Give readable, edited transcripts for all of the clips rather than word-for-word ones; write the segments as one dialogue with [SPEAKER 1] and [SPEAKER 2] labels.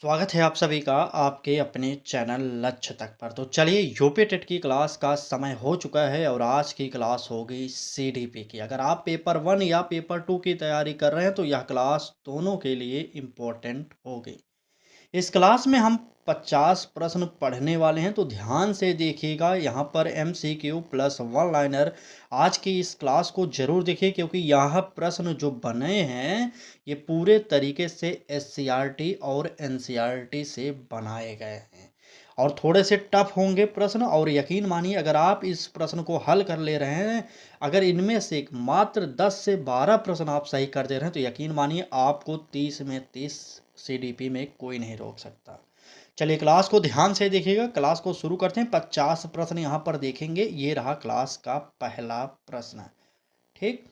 [SPEAKER 1] स्वागत है आप सभी का आपके अपने चैनल लक्ष्य तक पर। तो चलिए यूपी टेट की क्लास का समय हो चुका है और आज की क्लास होगी सीडीपी की। अगर आप पेपर 1 या पेपर 2 की तैयारी कर रहे हैं तो यह क्लास दोनों के लिए इम्पोर्टेंट होगी। इस क्लास में हम 50 प्रश्न पढ़ने वाले हैं, तो ध्यान से देखिएगा। यहाँ पर एमसीक्यू प्लस वन लाइनर आज की इस क्लास को जरूर देखिए, क्योंकि यह प्रश्न जो बने हैं ये पूरे तरीके से एससीईआरटी और एनसीईआरटी से बनाए गए हैं और थोड़े से टफ होंगे प्रश्न। और यकीन मानिए, अगर आप इस प्रश्न को हल कर ले रहे हैं, अगर इनमें से मात्र 10 से 12 प्रश्न आप सही कर दे रहे हैं, तो यकीन मानिए आपको 30 में 30 सीडीपी में कोई नहीं रोक सकता। चलिए क्लास को ध्यान से देखिएगा। क्लास को शुरू करते हैं। 50 प्रश्न यहाँ पर देखेंगे। ये रहा क्लास का पहला प्रश्न। ठीक।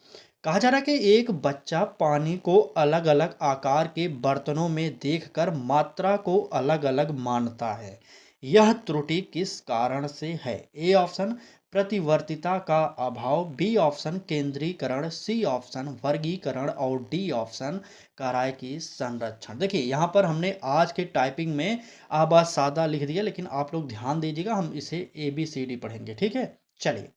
[SPEAKER 1] कहा जा रहा है कि एक बच्चा पानी को अलग अलग आकार के बर्तनों में देखकर मात्रा को अलग अलग मानता है। यह त्रुटि किस कारण से है? ए ऑप्शन प्रतिवर्तिता का अभाव, बी ऑप्शन केंद्रीकरण, सी ऑप्शन वर्गीकरण और डी ऑप्शन कराए की संरक्षण। देखिए यहाँ पर हमने आज के टाइपिंग में आवाज सादा लिख दिया, लेकिन आप लोग ध्यान दीजिएगा, हम इसे ए बी सी डी पढ़ेंगे। ठीक है, चलिए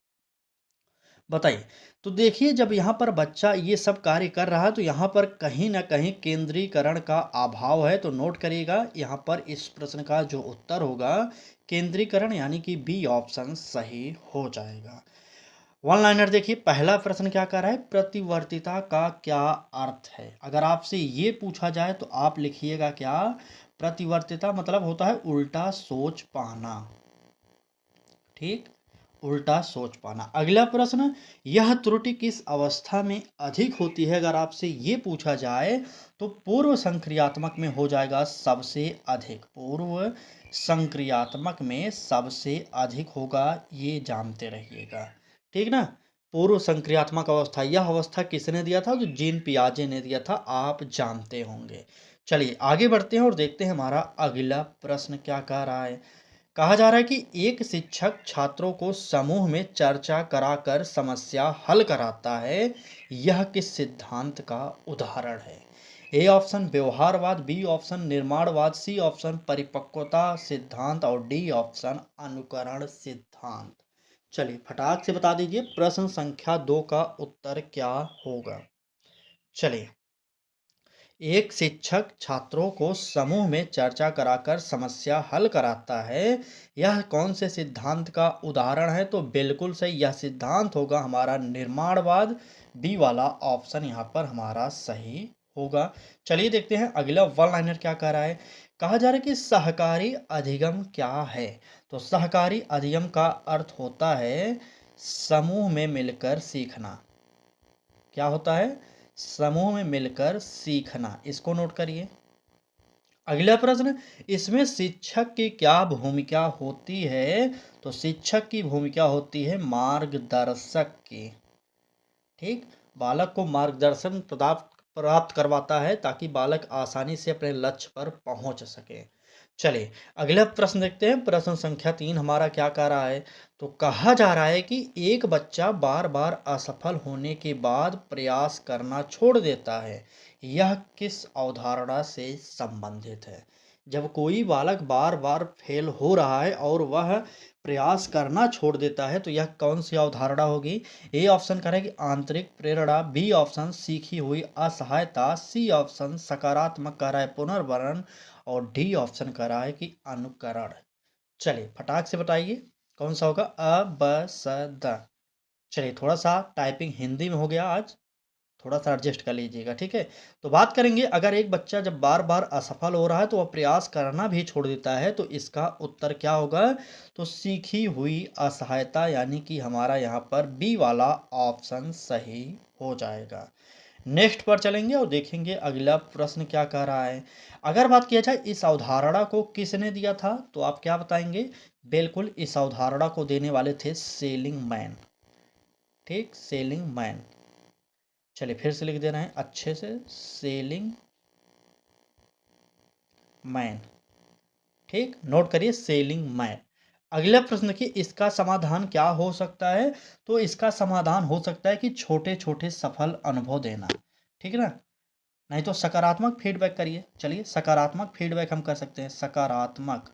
[SPEAKER 1] बताइए। तो देखिए, जब यहाँ पर बच्चा ये सब कार्य कर रहा है तो यहाँ पर कहीं ना कहीं केंद्रीकरण का अभाव है। तो नोट करिएगा, यहाँ पर इस प्रश्न का जो उत्तर होगा केंद्रीकरण, यानी कि बी ऑप्शन सही हो जाएगा। वन लाइनर देखिए, पहला प्रश्न क्या कर रहा है? प्रतिवर्तिता का क्या अर्थ है? अगर आपसे ये पूछा जाए तो आप लिखिएगा क्या? प्रतिवर्तिता मतलब होता है उल्टा सोच पाना। ठीक, उल्टा सोच पाना। अगला प्रश्न, यह त्रुटि किस अवस्था में अधिक होती है? अगर आपसे ये पूछा जाए तो पूर्व संक्रियात्मक में हो जाएगा सबसे अधिक। पूर्व संक्रियात्मक में सबसे अधिक होगा, ये जानते रहिएगा। ठीक ना। पूर्व संक्रियात्मक अवस्था, यह अवस्था किसने दिया था? तो जीन पियाजे ने दिया था, आप जानते होंगे। चलिए आगे बढ़ते हैं और देखते हैं हमारा अगला प्रश्न क्या कह रहा है। कहा जा रहा है कि एक शिक्षक छात्रों को समूह में चर्चा कराकर समस्या हल कराता है। यह किस सिद्धांत का उदाहरण है? ए ऑप्शन व्यवहारवाद, बी ऑप्शन निर्माणवाद, सी ऑप्शन परिपक्वता सिद्धांत और डी ऑप्शन अनुकरण सिद्धांत। चलिए फटाक से बता दीजिए प्रश्न संख्या 2 का उत्तर क्या होगा। चलिए, एक शिक्षक छात्रों को समूह में चर्चा कराकर समस्या हल कराता है। यह कौन से सिद्धांत का उदाहरण है? तो बिल्कुल सही, यह सिद्धांत होगा हमारा निर्माणवाद। बी वाला ऑप्शन यहाँ पर हमारा सही होगा। चलिए देखते हैं अगला वन लाइनर क्या कह रहा है। कहा जा रहा है कि सहकारी अधिगम क्या है? तो सहकारी अधिगम का अर्थ होता है समूह में मिलकर सीखना। क्या होता है? समूह में मिलकर सीखना। इसको नोट करिए। अगला प्रश्न, इसमें शिक्षक की क्या भूमिका होती है? तो शिक्षक की भूमिका होती है मार्गदर्शक की। ठीक, बालक को मार्गदर्शन प्राप्त करवाता है ताकि बालक आसानी से अपने लक्ष्य पर पहुंच सके। चलिए अगला प्रश्न देखते हैं। प्रश्न संख्या 3 हमारा क्या कह रहा है? तो कहा जा रहा है कि एक बच्चा बार बार असफल होने के बाद प्रयास करना छोड़ देता है। यह किस अवधारणा से संबंधित है? जब कोई बालक बार बार फेल हो रहा है और वह प्रयास करना छोड़ देता है, तो यह कौन सी अवधारणा होगी? ए ऑप्शन करें कि आंतरिक प्रेरणा, बी ऑप्शन सीखी हुई असहायता, सी ऑप्शन सकारात्मक कह रहा है पुनर्वरण और डी ऑप्शन कह रहा है कि अनुकरण। चलिए फटाक से बताइए कौन सा होगा? अ ब स द। चलिए थोड़ा सा टाइपिंग हिंदी में हो गया आज, थोड़ा सा एडजस्ट कर लीजिएगा। ठीक है, तो बात करेंगे, अगर एक बच्चा जब बार बार असफल हो रहा है तो वह प्रयास करना भी छोड़ देता है, तो इसका उत्तर क्या होगा? तो सीखी हुई असहायता, यानी कि हमारा यहाँ पर बी वाला ऑप्शन सही हो जाएगा। नेक्स्ट पर चलेंगे और देखेंगे अगला प्रश्न क्या कह रहा है। अगर बात किया जाए इस अवधारणा को किसने दिया था, तो आप क्या बताएंगे? बिल्कुल इस अवधारणा को देने वाले थे सेलिंग मैन। ठीक, सेलिंग मैन। चलिए फिर से लिख दे रहे हैं अच्छे से, सेलिंग मैन। ठीक, नोट करिए सेलिंग मैन। अगला प्रश्न देखिए, इसका समाधान क्या हो सकता है? तो इसका समाधान हो सकता है कि छोटे छोटे सफल अनुभव देना। ठीक है ना, नहीं तो सकारात्मक फीडबैक करिए। चलिए सकारात्मक फीडबैक हम कर सकते हैं, सकारात्मक,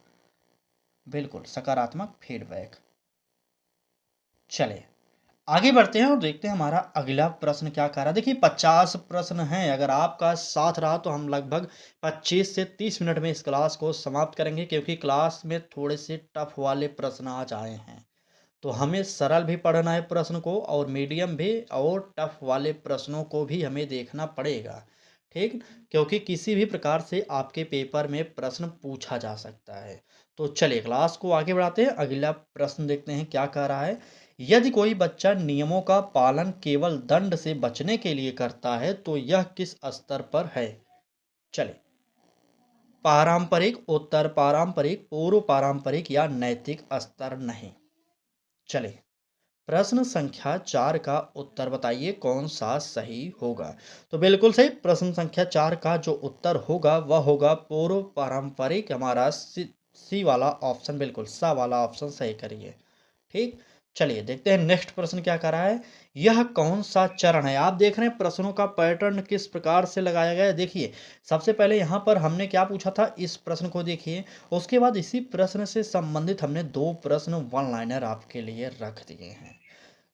[SPEAKER 1] बिल्कुल सकारात्मक फीडबैक। चलिए आगे बढ़ते हैं और देखते हैं हमारा अगला प्रश्न क्या कह रहा है। देखिए 50 प्रश्न हैं, अगर आपका साथ रहा तो हम लगभग 25 से 30 मिनट में इस क्लास को समाप्त करेंगे, क्योंकि क्लास में थोड़े से टफ वाले प्रश्न आज आए हैं। तो हमें सरल भी पढ़ना है प्रश्न को, और मीडियम भी, और टफ वाले प्रश्नों को भी हमें देखना पड़ेगा, ठीक, क्योंकि किसी भी प्रकार से आपके पेपर में प्रश्न पूछा जा सकता है। तो चलिए क्लास को आगे बढ़ाते हैं, अगला प्रश्न देखते हैं क्या कह रहा है। यदि कोई बच्चा नियमों का पालन केवल दंड से बचने के लिए करता है तो यह किस स्तर पर है? चलिए पारंपरिक, उत्तर पारंपरिक, पूर्व पारंपरिक या नैतिक स्तर नहीं। चलिए प्रश्न संख्या 4 का उत्तर बताइए कौन सा सही होगा। तो बिल्कुल सही, प्रश्न संख्या 4 का जो उत्तर होगा वह होगा पूर्व पारंपरिक, हमारा सी वाला ऑप्शन, बिल्कुल सा वाला ऑप्शन सही करिए, ठीक। चलिए देखते हैं नेक्स्ट प्रश्न क्या कर रहा है। यह कौन सा चरण है? आप देख रहे हैं प्रश्नों का पैटर्न किस प्रकार से लगाया गया है। देखिए सबसे पहले यहाँ पर हमने क्या पूछा था, इस प्रश्न को देखिए, उसके बाद इसी प्रश्न से संबंधित हमने 2 प्रश्न वन लाइनर आपके लिए रख दिए हैं।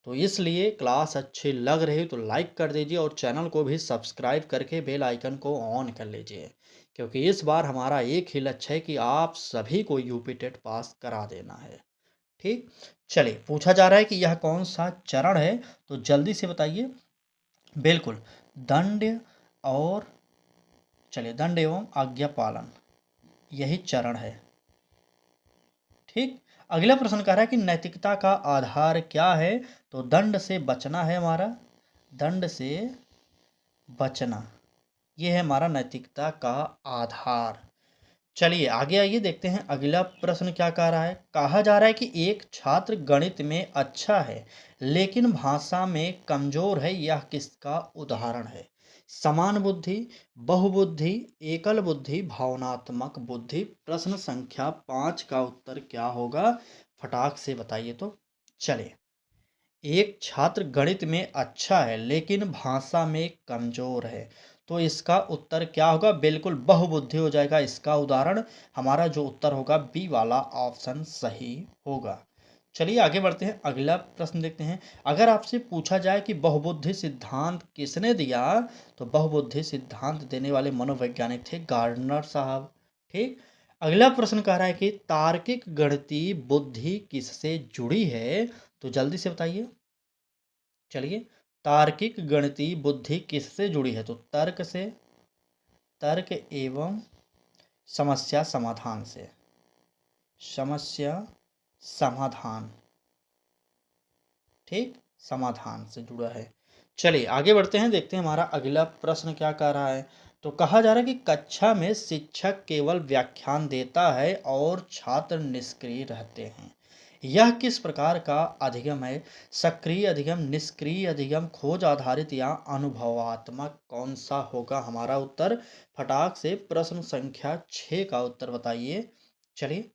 [SPEAKER 1] तो इसलिए क्लास अच्छी लग रही तो लाइक कर दीजिए, और चैनल को भी सब्सक्राइब करके बेल आइकन को ऑन कर लीजिए, क्योंकि इस बार हमारा एक ही लक्ष्य है कि आप सभी को यूपी टेट पास करा देना है, ठीक। चलिए पूछा जा रहा है कि यह कौन सा चरण है, तो जल्दी से बताइए। बिल्कुल दंड, और चलिए दंड एवं आज्ञा पालन, यही चरण है, ठीक। अगला प्रश्न कह रहा है कि नैतिकता का आधार क्या है? तो दंड से बचना है हमारा, दंड से बचना, ये है हमारा नैतिकता का आधार। चलिए आगे आइए देखते हैं अगला प्रश्न क्या कह रहा है। कहा जा रहा है कि एक छात्र गणित में अच्छा है लेकिन भाषा में कमजोर है, यह किसका उदाहरण है? समान बुद्धि, बहुबुद्धि, एकल बुद्धि, भावनात्मक बुद्धि। प्रश्न संख्या 5 का उत्तर क्या होगा, फटाक से बताइए तो। चलिए एक छात्र गणित में अच्छा है लेकिन भाषा में कमजोर है, तो इसका उत्तर क्या होगा? बिल्कुल बहुबुद्धि हो जाएगा इसका उदाहरण। हमारा जो उत्तर होगा बी वाला ऑप्शन सही होगा। चलिए आगे बढ़ते हैं, अगला प्रश्न देखते हैं। अगर आपसे पूछा जाए कि बहुबुद्धि सिद्धांत किसने दिया, तो बहुबुद्धि सिद्धांत देने वाले मनोवैज्ञानिक थे गार्डनर साहब, ठीक। अगला प्रश्न कह रहा है कि तार्किक गणितीय बुद्धि किससे जुड़ी है? तो जल्दी से बताइए। चलिए तार्किक गणितीय बुद्धि किससे जुड़ी है? तो तर्क से, तर्क एवं समस्या समाधान से, समस्या समाधान, ठीक, समाधान से जुड़ा है। चलिए आगे बढ़ते हैं, देखते हैं हमारा अगला प्रश्न क्या कह रहा है। तो कहा जा रहा है कि कक्षा में शिक्षक केवल व्याख्यान देता है और छात्र निष्क्रिय रहते हैं, यह किस प्रकार का अधिगम है? सक्रिय अधिगम, निष्क्रिय अधिगम, खोज आधारित या अनुभवात्मक, कौन सा होगा हमारा उत्तर? फटाक से प्रश्न संख्या 6 का उत्तर बताइए। चलिए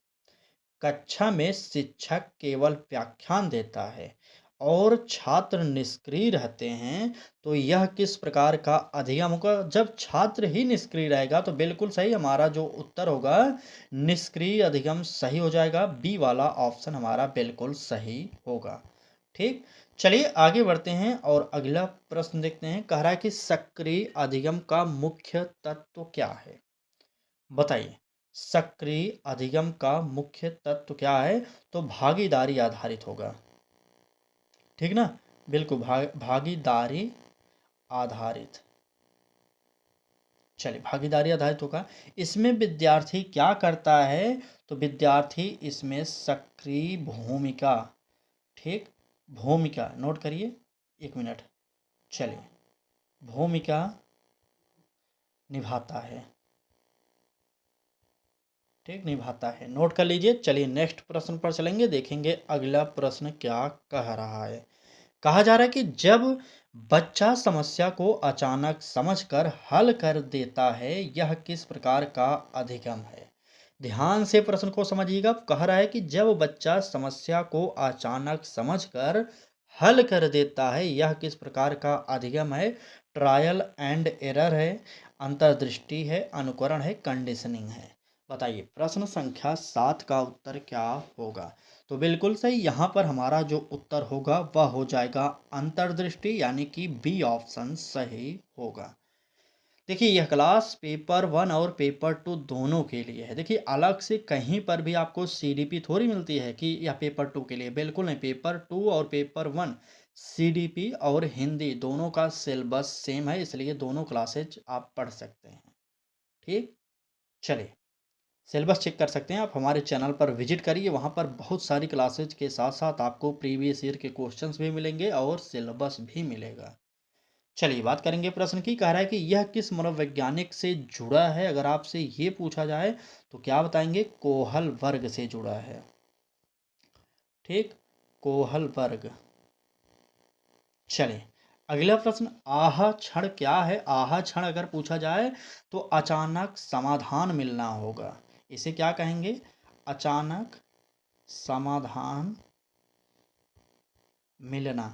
[SPEAKER 1] कक्षा में शिक्षक केवल व्याख्यान देता है और छात्र निष्क्रिय रहते हैं, तो यह किस प्रकार का अधिगम होगा? जब छात्र ही निष्क्रिय रहेगा तो बिल्कुल सही, हमारा जो उत्तर होगा निष्क्रिय अधिगम सही हो जाएगा, बी वाला ऑप्शन हमारा बिल्कुल सही होगा, ठीक। चलिए आगे बढ़ते हैं और अगला प्रश्न देखते हैं। कह रहा है कि सक्रिय अधिगम का मुख्य तत्व क्या है? बताइए सक्रिय अधिगम का मुख्य तत्व क्या है? तो भागीदारी आधारित होगा, ठीक ना, बिल्कुल भागीदारी आधारित। चलिए भागीदारी आधारित होगा। इसमें विद्यार्थी क्या करता है? तो विद्यार्थी इसमें सक्रिय भूमिका, ठीक, भूमिका नोट करिए, 1 मिनट। चलिए भूमिका निभाता है, ठीक, निभाता है, नोट कर लीजिए। चलिए नेक्स्ट प्रश्न पर चलेंगे, देखेंगे अगला प्रश्न क्या कह रहा है। कहा जा रहा है कि जब बच्चा समस्या को अचानक समझकर हल कर देता है, यह किस प्रकार का अधिगम है? ध्यान से प्रश्न को समझिएगा। कह रहा है कि जब बच्चा समस्या को अचानक समझकर हल कर देता है, यह किस प्रकार का अधिगम है? ट्रायल एंड एरर है, अंतर्दृष्टि है, अनुकरण है, कंडीशनिंग है। बताइए प्रश्न संख्या 7 का उत्तर क्या होगा? तो बिल्कुल सही, यहाँ पर हमारा जो उत्तर होगा वह हो जाएगा अंतर्दृष्टि, यानी कि बी ऑप्शन सही होगा। देखिए यह क्लास पेपर 1 और पेपर 2 दोनों के लिए है। देखिए अलग से कहीं पर भी आपको सीडीपी थोड़ी मिलती है कि यह पेपर 2 के लिए, बिल्कुल नहीं। पेपर 2 और पेपर 1 सीडीपी और हिंदी दोनों का सिलेबस सेम है, इसलिए दोनों क्लासेज आप पढ़ सकते हैं। ठीक, चलिए सिलेबस चेक कर सकते हैं आप, हमारे चैनल पर विजिट करिए, वहाँ पर बहुत सारी क्लासेज के साथ साथ आपको प्रीवियस ईयर के क्वेश्चंस भी मिलेंगे और सिलेबस भी मिलेगा। चलिए बात करेंगे प्रश्न की। कह रहा है कि यह किस मनोवैज्ञानिक से जुड़ा है? अगर आपसे ये पूछा जाए तो क्या बताएंगे? कोहल वर्ग से जुड़ा है। ठीक, कोहल वर्ग। चलिए अगला प्रश्न, आह क्षण क्या है? आह क्षण अगर पूछा जाए तो अचानक समाधान मिलना होगा, इसे क्या कहेंगे? अचानक समाधान मिलना।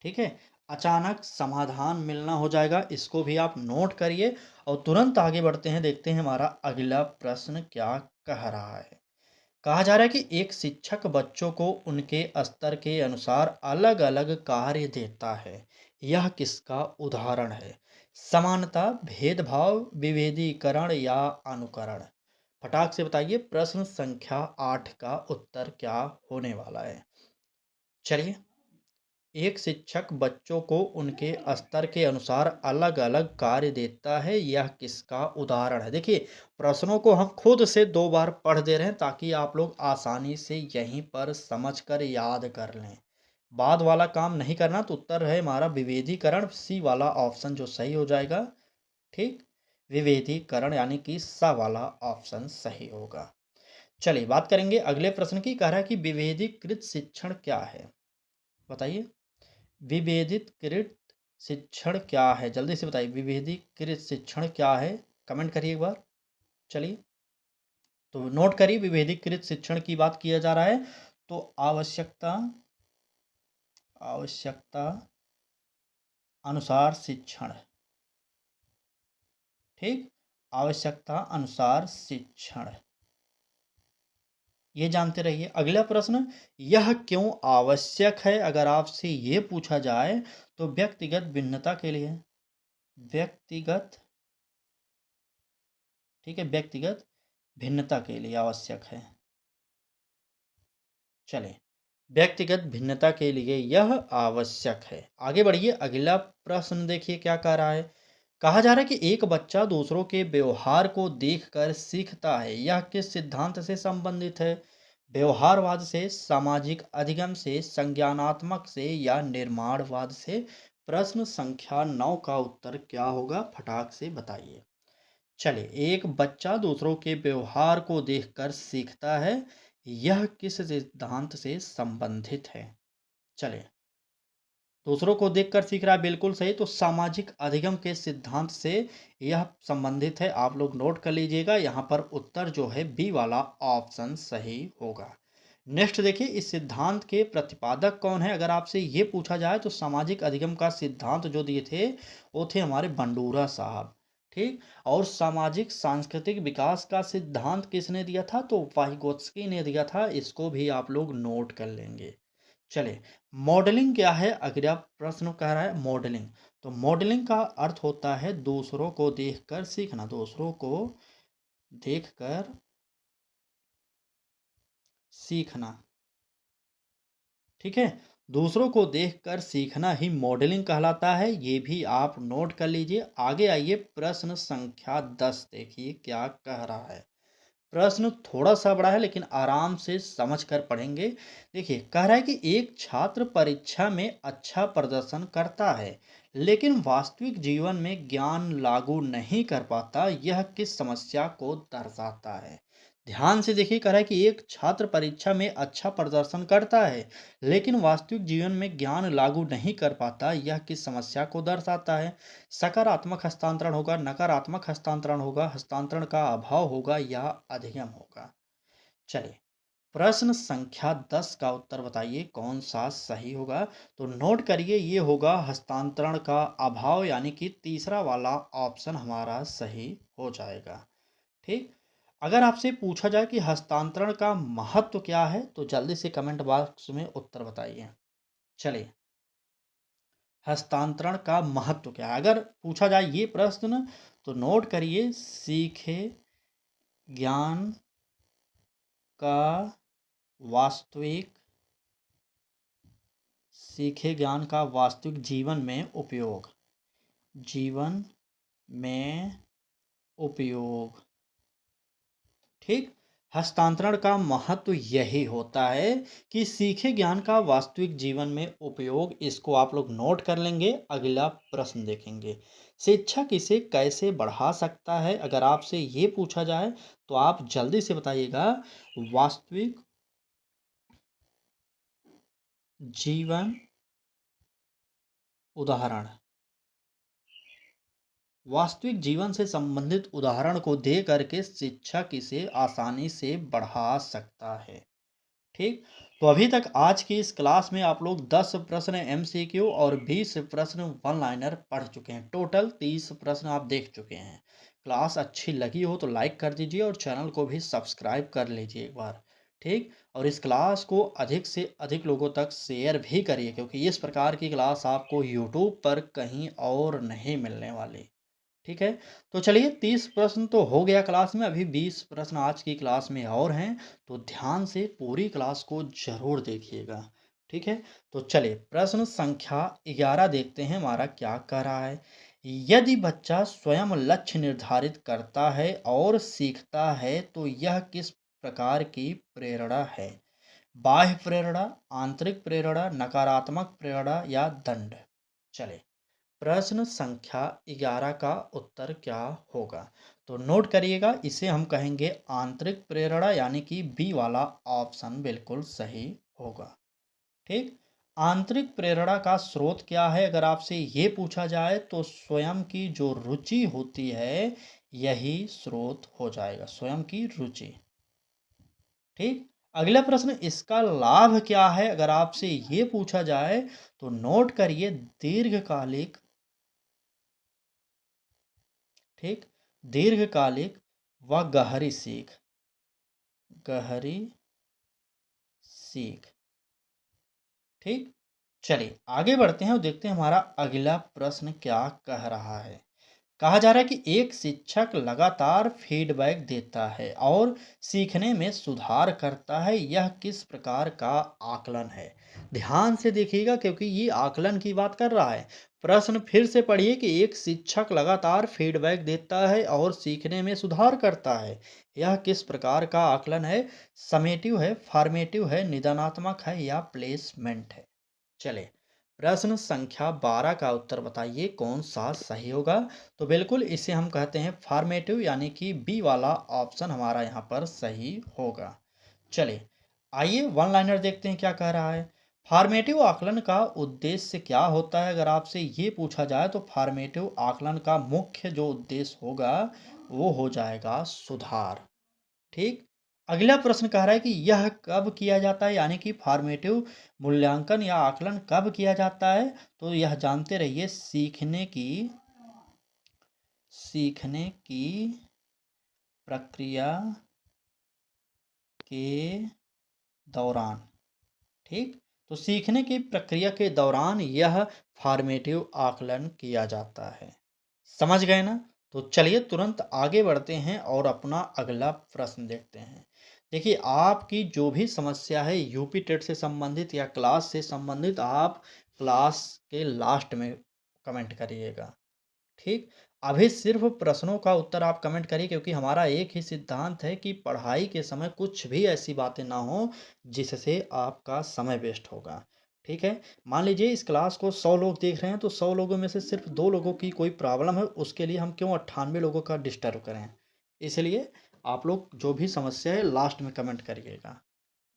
[SPEAKER 1] ठीक है, अचानक समाधान मिलना हो जाएगा, इसको भी आप नोट करिए और तुरंत आगे बढ़ते हैं। देखते हैं हमारा अगला प्रश्न क्या कह रहा है। कहा जा रहा है कि एक शिक्षक बच्चों को उनके स्तर के अनुसार अलग अलग कार्य देता है, यह किसका उदाहरण है? समानता, भेदभाव, विभेदीकरण या अनुकरण? फटाक से बताइए प्रश्न संख्या 8 का उत्तर क्या होने वाला है। चलिए, एक शिक्षक बच्चों को उनके स्तर के अनुसार अलग अलग कार्य देता है, यह किसका उदाहरण है? देखिए प्रश्नों को हम खुद से 2 बार पढ़ दे रहे हैं ताकि आप लोग आसानी से यहीं पर समझकर याद कर लें। बाद वाला काम नहीं करना, तो उत्तर है हमारा विभेदीकरण, सी वाला ऑप्शन जो सही हो जाएगा। ठीक, विभेदीकरण यानी कि सा वाला ऑप्शन सही होगा। चलिए बात करेंगे अगले प्रश्न की। कह रहा है कि विभेदीकृत शिक्षण क्या है? बताइए, विभेदितकृत शिक्षण क्या है? जल्दी से बताइए, विभेदीकृत शिक्षण क्या है? कमेंट करिए एक बार। चलिए तो नोट करिए, विभेदीकृत शिक्षण की बात किया जा रहा है तो आवश्यकता आवश्यकता अनुसार शिक्षण। ठीक, आवश्यकता अनुसार शिक्षण, ये जानते रहिए। अगला प्रश्न, यह क्यों आवश्यक है? अगर आपसे ये पूछा जाए तो व्यक्तिगत भिन्नता के लिए, व्यक्तिगत, ठीक है, व्यक्तिगत भिन्नता के लिए आवश्यक है। चलें, व्यक्तिगत भिन्नता के लिए यह आवश्यक है। आगे बढ़िए, अगला प्रश्न देखिए क्या कह रहा है। कहा जा रहा है कि एक बच्चा दूसरों के व्यवहार को देखकर सीखता है, यह किस सिद्धांत से संबंधित है? व्यवहारवाद से, सामाजिक अधिगम से, संज्ञानात्मक से या निर्माणवाद से? प्रश्न संख्या 9 का उत्तर क्या होगा? फटाक से बताइए। चलिए, एक बच्चा दूसरों के व्यवहार को देखकर सीखता है, यह किस सिद्धांत से संबंधित है? चलिए, दूसरों को देखकर सीख रहा है, बिल्कुल सही, तो सामाजिक अधिगम के सिद्धांत से यह संबंधित है। आप लोग नोट कर लीजिएगा, यहाँ पर उत्तर जो है बी वाला ऑप्शन सही होगा। नेक्स्ट देखिए, इस सिद्धांत के प्रतिपादक कौन है? अगर आपसे ये पूछा जाए तो सामाजिक अधिगम का सिद्धांत जो दिए थे वो थे हमारे बंडूरा साहब। ठीक, और सामाजिक सांस्कृतिक विकास का सिद्धांत किसने दिया था? तो वाइगोत्स्की ने दिया था, इसको भी आप लोग नोट कर लेंगे। चलिए, मॉडलिंग क्या है? अगला प्रश्न कह रहा है मॉडलिंग। तो मॉडलिंग का अर्थ होता है दूसरों को देखकर सीखना, दूसरों को देखकर सीखना। ठीक है, दूसरों को देखकर सीखना ही मॉडलिंग कहलाता है, ये भी आप नोट कर लीजिए। आगे आइए, प्रश्न संख्या 10 देखिए क्या कह रहा है। प्रश्न थोड़ा सा बड़ा है लेकिन आराम से समझ कर पढ़ेंगे। देखिए कह रहा है कि एक छात्र परीक्षा में अच्छा प्रदर्शन करता है लेकिन वास्तविक जीवन में ज्ञान लागू नहीं कर पाता, यह किस समस्या को दर्शाता है? ध्यान से देखिए, कह रहा है कि एक छात्र परीक्षा में अच्छा प्रदर्शन करता है लेकिन वास्तविक जीवन में ज्ञान लागू नहीं कर पाता, यह किस समस्या को दर्शाता है? सकारात्मक हस्तांतरण होगा, नकारात्मक हस्तांतरण होगा, हस्तांतरण का अभाव होगा या अधिगम होगा? चलिए, प्रश्न संख्या 10 का उत्तर बताइए कौन सा सही होगा। तो नोट करिए ये होगा हस्तांतरण का अभाव, यानी कि तीसरा वाला ऑप्शन हमारा सही हो जाएगा। ठीक। अगर आपसे पूछा जाए कि हस्तांतरण का महत्व क्या है, तो जल्दी से कमेंट बॉक्स में उत्तर बताइए। चलिए, हस्तांतरण का महत्व क्या है अगर पूछा जाए ये प्रश्न, तो नोट करिए सीखे ज्ञान का वास्तविक सीखे ज्ञान का वास्तविक जीवन में उपयोग, जीवन में उपयोग। ठीक। हस्तांतरण का महत्व यही होता है कि सीखे ज्ञान का वास्तविक जीवन में उपयोग। इसको आप लोग नोट कर लेंगे। अगला प्रश्न देखेंगे, शिक्षक इसे कैसे बढ़ा सकता है। अगर आपसे ये पूछा जाए तो आप जल्दी से बताइएगा। वास्तविक जीवन उदाहरण, वास्तविक जीवन से संबंधित उदाहरण को दे करके शिक्षक इसे आसानी से बढ़ा सकता है। ठीक। तो अभी तक आज की इस क्लास में आप लोग 10 प्रश्न एमसीक्यू और 20 प्रश्न वन लाइनर पढ़ चुके हैं। टोटल 30 प्रश्न आप देख चुके हैं। क्लास अच्छी लगी हो तो लाइक कर दीजिए और चैनल को भी सब्सक्राइब कर लीजिए एक बार। ठीक। और इस क्लास को अधिक से अधिक लोगों तक शेयर भी करिए, क्योंकि इस प्रकार की क्लास आपको यूट्यूब पर कहीं और नहीं मिलने वाली। ठीक है। तो चलिए, 30 प्रश्न तो हो गया क्लास में, अभी 20 प्रश्न आज की क्लास में और हैं। तो ध्यान से पूरी क्लास को जरूर देखिएगा। ठीक है। तो चलिए, प्रश्न संख्या 11 देखते हैं हमारा क्या कह रहा है। यदि बच्चा स्वयं लक्ष्य निर्धारित करता है और सीखता है तो यह किस प्रकार की प्रेरणा है। बाह्य प्रेरणा, आंतरिक प्रेरणा, नकारात्मक प्रेरणा या दंड। चले, प्रश्न संख्या 11 का उत्तर क्या होगा। तो नोट करिएगा, इसे हम कहेंगे आंतरिक प्रेरणा, यानी कि बी वाला ऑप्शन बिल्कुल सही होगा। ठीक। आंतरिक प्रेरणा का स्रोत क्या है अगर आपसे ये पूछा जाए, तो स्वयं की जो रुचि होती है यही स्रोत हो जाएगा, स्वयं की रुचि। ठीक। अगला प्रश्न, इसका लाभ क्या है अगर आपसे ये पूछा जाए, तो नोट करिए दीर्घकालिक। ठीक। दीर्घकालिक व गहरी सीख, गहरी सीख। ठीक। चलिए आगे बढ़ते हैं और देखते हैं हमारा अगला प्रश्न क्या कह रहा है। कहा जा रहा है कि एक शिक्षक लगातार फीडबैक देता है और सीखने में सुधार करता है, यह किस प्रकार का आकलन है। ध्यान से देखिएगा, क्योंकि ये आकलन की बात कर रहा है। प्रश्न फिर से पढ़िए कि एक शिक्षक लगातार फीडबैक देता है और सीखने में सुधार करता है, यह किस प्रकार का आकलन है। समेटिव है, फॉर्मेटिव है, निदानात्मक है या प्लेसमेंट है। चले, प्रश्न संख्या 12 का उत्तर बताइए कौन सा सही होगा। तो बिल्कुल इसे हम कहते हैं फॉर्मेटिव, यानी कि बी वाला ऑप्शन हमारा यहाँ पर सही होगा। चलिए, आइए वन लाइनर देखते हैं क्या कह रहा है। फॉर्मेटिव आकलन का उद्देश्य क्या होता है अगर आपसे ये पूछा जाए, तो फॉर्मेटिव आकलन का मुख्य जो उद्देश्य होगा वो हो जाएगा सुधार। ठीक। अगला प्रश्न कह रहा है कि यह कब किया जाता है, यानी कि फॉर्मेटिव मूल्यांकन या आकलन कब किया जाता है। तो यह जानते रहिए सीखने की प्रक्रिया के दौरान। ठीक। तो सीखने की प्रक्रिया के दौरान यह फॉर्मेटिव आकलन किया जाता है। समझ गए ना। तो चलिए तुरंत आगे बढ़ते हैं और अपना अगला प्रश्न देखते हैं। देखिए, आपकी जो भी समस्या है यूपी टेट से संबंधित या क्लास से संबंधित, आप क्लास के लास्ट में कमेंट करिएगा। ठीक। अभी सिर्फ प्रश्नों का उत्तर आप कमेंट करिए, क्योंकि हमारा एक ही सिद्धांत है कि पढ़ाई के समय कुछ भी ऐसी बातें ना हो जिससे आपका समय वेस्ट होगा। ठीक है। मान लीजिए इस क्लास को 100 लोग देख रहे हैं, तो 100 लोगों में से सिर्फ 2 लोगों की कोई प्रॉब्लम है, उसके लिए हम क्यों 98 लोगों का डिस्टर्ब करें। इसलिए आप लोग जो भी समस्या है लास्ट में कमेंट करिएगा।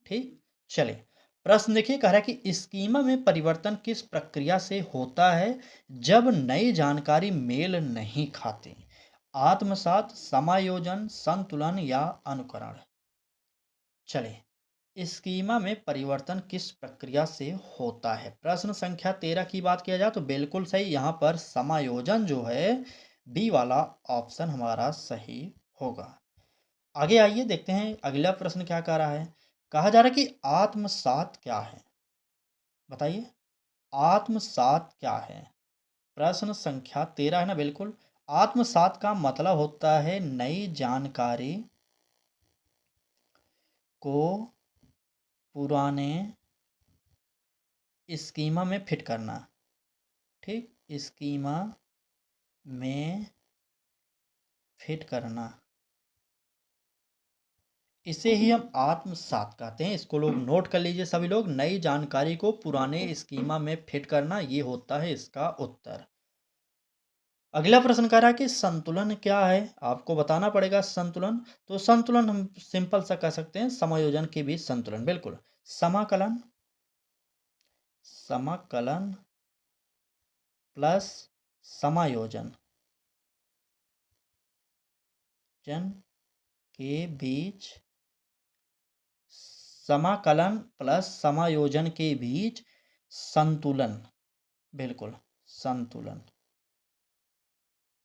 [SPEAKER 1] ठीक। चलिए, प्रश्न देखिए, कह रहा है कि स्कीमा में परिवर्तन किस प्रक्रिया से होता है जब नई जानकारी मेल नहीं खाती। आत्मसात, समायोजन, संतुलन या अनुकरण। चलिए, स्कीमा में परिवर्तन किस प्रक्रिया से होता है? प्रश्न संख्या 13 की बात किया जाए तो बिल्कुल सही, यहाँ पर समायोजन जो है बी वाला ऑप्शन हमारा सही होगा। आगे आइए देखते हैं अगला प्रश्न क्या कह रहा है। कहा जा रहा है कि आत्मसात क्या है? बताइए, आत्मसात क्या है? प्रश्न संख्या 13 है ना, बिल्कुल। आत्मसात का मतलब होता है नई जानकारी को पुराने स्कीमा में फिट करना। ठीक, स्कीमा में फिट करना, इसे ही हम आत्मसात कहते हैं। इसको लोग नोट कर लीजिए सभी लोग, नई जानकारी को पुराने स्कीमा में फिट करना, ये होता है इसका उत्तर। अगला प्रश्न कह रहा है कि संतुलन क्या है? आपको बताना पड़ेगा संतुलन। तो संतुलन हम सिंपल सा कह सकते हैं समायोजन के बीच संतुलन, बिल्कुल। समाकलन, समाकलन प्लस समायोजन जन के बीच, समाकलन प्लस समायोजन के बीच संतुलन, बिल्कुल संतुलन।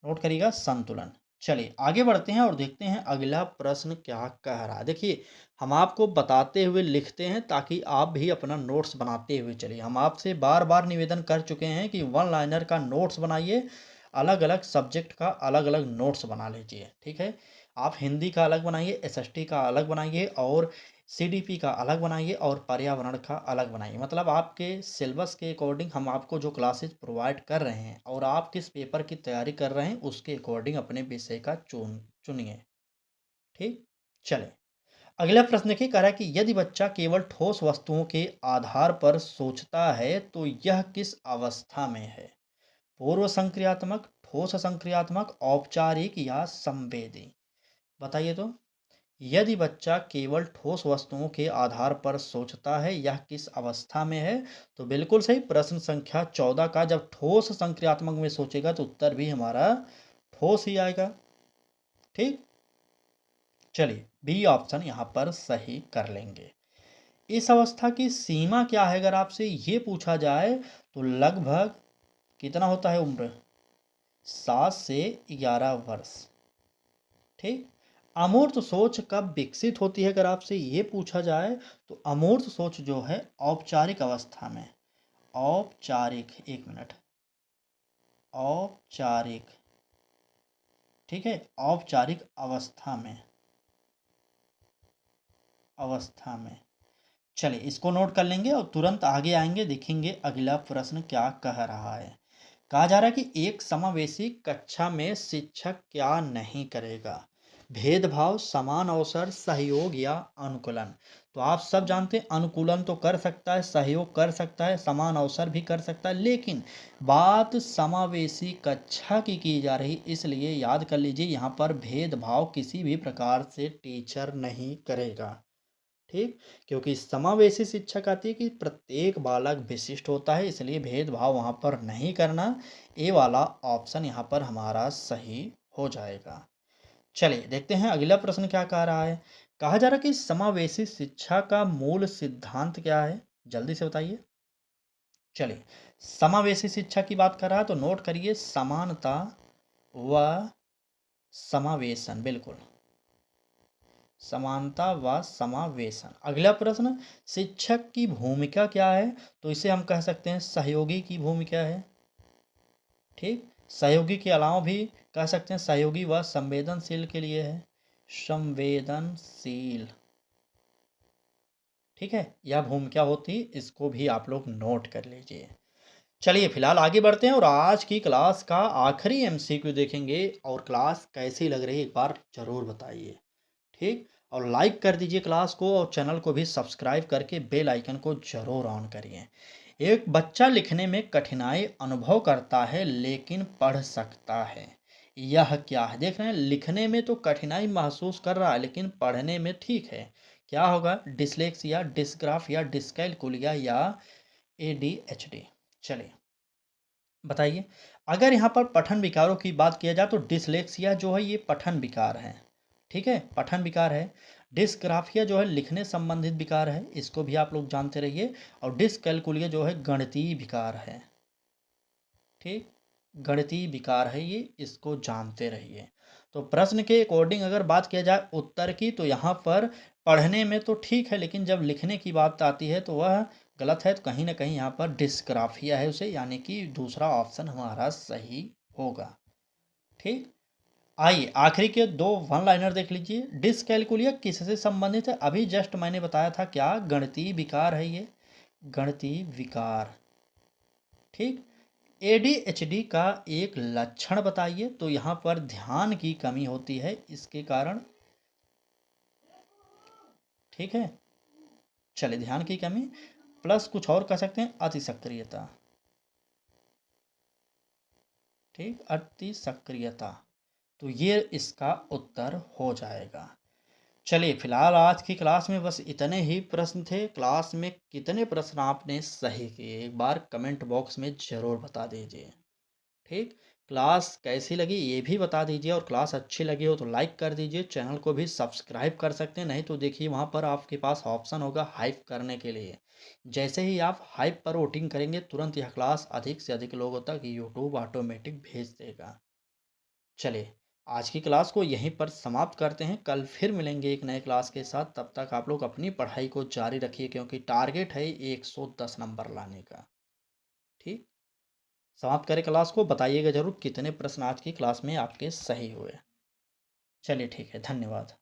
[SPEAKER 1] नोट करिएगा संतुलन। चलिए आगे बढ़ते हैं और देखते हैं अगला प्रश्न क्या कह रहा है। देखिए, हम आपको बताते हुए लिखते हैं ताकि आप भी अपना नोट्स बनाते हुए चलिए। हम आपसे बार बार निवेदन कर चुके हैं कि वन लाइनर का नोट्स बनाइए, अलग अलग सब्जेक्ट का अलग अलग नोट्स बना लीजिए, ठीक है। आप हिंदी का अलग बनाइए, एसएसटी का अलग बनाइए, और सीडीपी का अलग बनाइए, और पर्यावरण का अलग बनाइए। मतलब आपके सिलेबस के अकॉर्डिंग हम आपको जो क्लासेस प्रोवाइड कर रहे हैं और आप किस पेपर की तैयारी कर रहे हैं उसके अकॉर्डिंग अपने विषय का चुनिए। ठीक, चले अगला प्रश्न देखिए। कह रहा है कि यदि बच्चा केवल ठोस वस्तुओं के आधार पर सोचता है तो यह किस अवस्था में है? पूर्व संक्रियात्मक, ठोस संक्रियात्मक, औपचारिक या संवेदी? बताइए तो। यदि बच्चा केवल ठोस वस्तुओं के आधार पर सोचता है, यह किस अवस्था में है? तो बिल्कुल सही, प्रश्न संख्या 14 का जब ठोस संक्रियात्मक में सोचेगा तो उत्तर भी हमारा ठोस ही आएगा। ठीक, चलिए बी ऑप्शन यहाँ पर सही कर लेंगे। इस अवस्था की सीमा क्या है अगर आपसे ये पूछा जाए तो लगभग कितना होता है उम्र? 7 से 11 वर्ष। ठीक, अमूर्त सोच कब विकसित होती है अगर आपसे ये पूछा जाए तो अमूर्त सोच जो है औपचारिक अवस्था में। औपचारिक, एक मिनट, औपचारिक, ठीक है, औपचारिक अवस्था में, अवस्था में। चलिए इसको नोट कर लेंगे और तुरंत आगे आएंगे, देखेंगे अगला प्रश्न क्या कह रहा है। कहा जा रहा है कि एक समावेशी कक्षा में शिक्षक क्या नहीं करेगा? भेदभाव, समान अवसर, सहयोग या अनुकूलन? तो आप सब जानते हैं अनुकूलन तो कर सकता है, सहयोग कर सकता है, समान अवसर भी कर सकता है, लेकिन बात समावेशी कक्षा की जा रही, इसलिए याद कर लीजिए यहाँ पर भेदभाव किसी भी प्रकार से टीचर नहीं करेगा। ठीक, क्योंकि समावेशी शिक्षा कहती है कि प्रत्येक बालक विशिष्ट होता है, इसलिए भेदभाव वहाँ पर नहीं करना। ए वाला ऑप्शन यहाँ पर हमारा सही हो जाएगा। चलिए देखते हैं अगला प्रश्न क्या कह रहा है। कहा जा रहा है कि समावेशी शिक्षा का मूल सिद्धांत क्या है? जल्दी से बताइए। चलिए, समावेशी शिक्षा की बात कर रहा है तो नोट करिए समानता व समावेशन, बिल्कुल समानता व समावेशन। अगला प्रश्न, शिक्षक की भूमिका क्या है? तो इसे हम कह सकते हैं सहयोगी की भूमिका है। ठीक, सहयोगी के अलावा भी कह सकते हैं सहयोगी व संवेदनशील के लिए है, संवेदनशील। ठीक है, यह भूमिका होती, इसको भी आप लोग नोट कर लीजिए। चलिए फिलहाल आगे बढ़ते हैं और आज की क्लास का आखिरी एमसीक्यू देखेंगे, और क्लास कैसी लग रही है एक बार जरूर बताइए। ठीक, और लाइक कर दीजिए क्लास को, और चैनल को भी सब्सक्राइब करके बेल आइकन को जरूर ऑन करिए। एक बच्चा लिखने में कठिनाई अनुभव करता है लेकिन पढ़ सकता है, यह क्या है? देख रहे हैं, लिखने में तो कठिनाई महसूस कर रहा है लेकिन पढ़ने में ठीक है। क्या होगा? डिसलेक्सिया, डिस्ग्राफ या डिस्कैलकुलिया या एडीएचडी? चलिए बताइए। अगर यहाँ पर पठन विकारों की बात किया जाए तो डिसलेक्सिया जो है ये पठन विकार है। ठीक है, पठन विकार है। डिस्ग्राफिया जो है लिखने संबंधित विकार है, इसको भी आप लोग जानते रहिए। और डिसकैलकुलिया जो है गणितीय विकार है। ठीक, गणितीय विकार है ये, इसको जानते रहिए। तो प्रश्न के अकॉर्डिंग अगर बात किया जाए उत्तर की, तो यहाँ पर पढ़ने में तो ठीक है, लेकिन जब लिखने की बात आती है तो वह गलत है। तो कहीं ना कहीं यहाँ पर डिस्ग्राफिया है उसे, यानी कि दूसरा ऑप्शन हमारा सही होगा। ठीक, आइए आखिरी के दो वन लाइनर देख लीजिए। डिसकैलकुलिया किससे संबंधित है? अभी जस्ट मैंने बताया था, क्या गणितीय विकार है ये, गणितीय विकार। ठीक, एडीएचडी का एक लक्षण बताइए। तो यहाँ पर ध्यान की कमी होती है इसके कारण। ठीक है, चलिए ध्यान की कमी प्लस कुछ और कह सकते हैं, अति सक्रियता। ठीक, अति सक्रियता, तो ये इसका उत्तर हो जाएगा। चलिए फिलहाल आज की क्लास में बस इतने ही प्रश्न थे। क्लास में कितने प्रश्न आपने सही किए एक बार कमेंट बॉक्स में ज़रूर बता दीजिए। ठीक, क्लास कैसी लगी ये भी बता दीजिए, और क्लास अच्छी लगी हो तो लाइक कर दीजिए। चैनल को भी सब्सक्राइब कर सकते हैं, नहीं तो देखिए वहाँ पर आपके पास ऑप्शन होगा हाइप करने के लिए। जैसे ही आप हाइप पर वोटिंग करेंगे, तुरंत यह क्लास अधिक से अधिक लोगों तक यूट्यूब ऑटोमेटिक भेज देगा। चलिए आज की क्लास को यहीं पर समाप्त करते हैं। कल फिर मिलेंगे एक नए क्लास के साथ। तब तक आप लोग अपनी पढ़ाई को जारी रखिए, क्योंकि टारगेट है 110 नंबर लाने का। ठीक, समाप्त करें क्लास को। बताइएगा ज़रूर कितने प्रश्न आज की क्लास में आपके सही हुए। चलिए ठीक है, धन्यवाद।